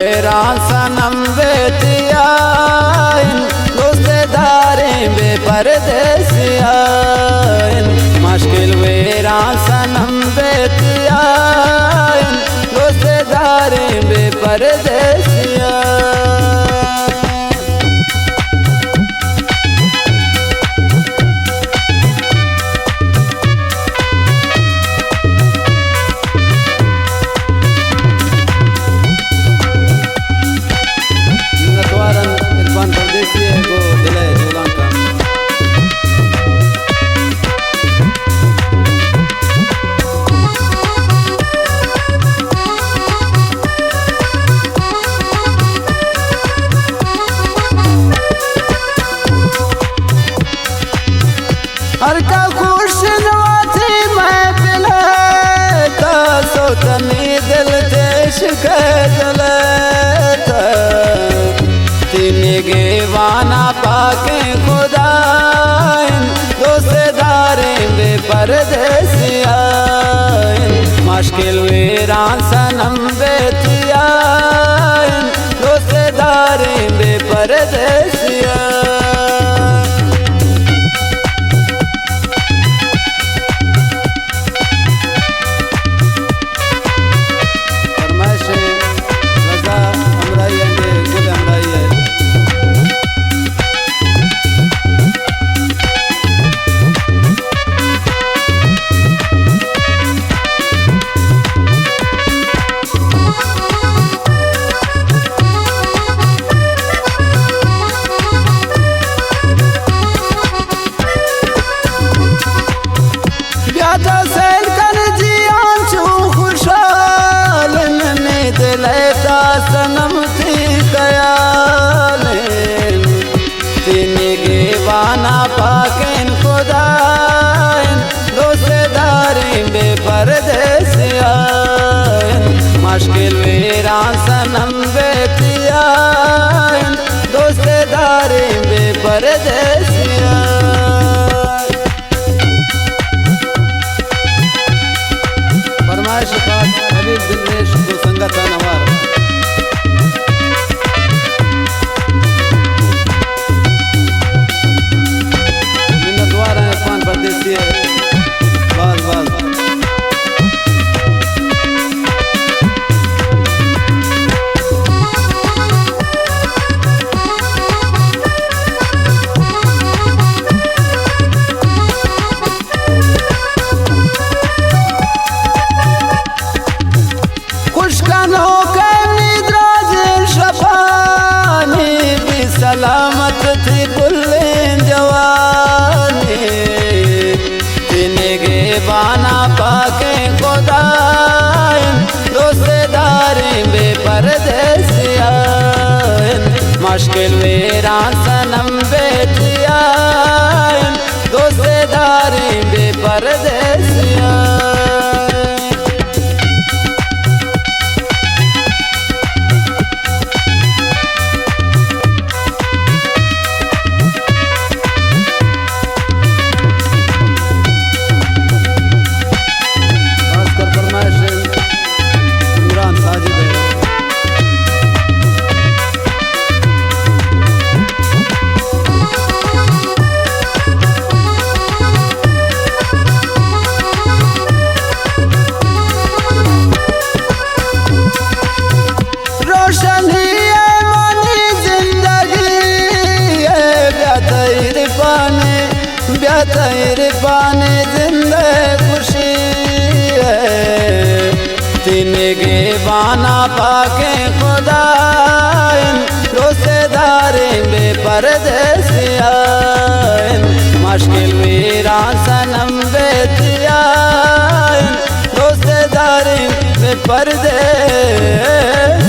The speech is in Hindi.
मेरा सनम बेतियान रोज़ेदारे बेपरदेसियान मुश्किल मेरा सनम बेतियान रोज़ेदारे बेपरदेसियान। हर का खुश नवाजी महफिल है सोतनी दिल देश के जलता तीन गे वाना पाके खुदा रोज़ेदारे बेपरदेसियान मुश्किल मेरा सनम बेतियान रोज़ेदारे बेपरदेसियान। सनम थी कयाले तीन गे वाना पाकेन खुदाइन रोज़ेदारे बेपरदेसियान मुश्किल मेरा सनम बेतियान रोज़ेदारे बेपरदेसियान। फरमाइश हबीब दिलरेश को संगत नवार सलामत थी बुल्ले जवानी तीन गे बाना पाके खुदाइन रोज़ेदारे बेपरदेसियान मुश्किल मेरा सनम बेतियान रोज़ेदारे बेपरदेसियान। तेरे पाने जिंदे खुशी है तीन गे बाना पाके खुदाइन रोज़ेदारे बेपरदेसियान मुश्किल मेरा सनम बेतियान रोज़ेदारे बेपरदेसियान।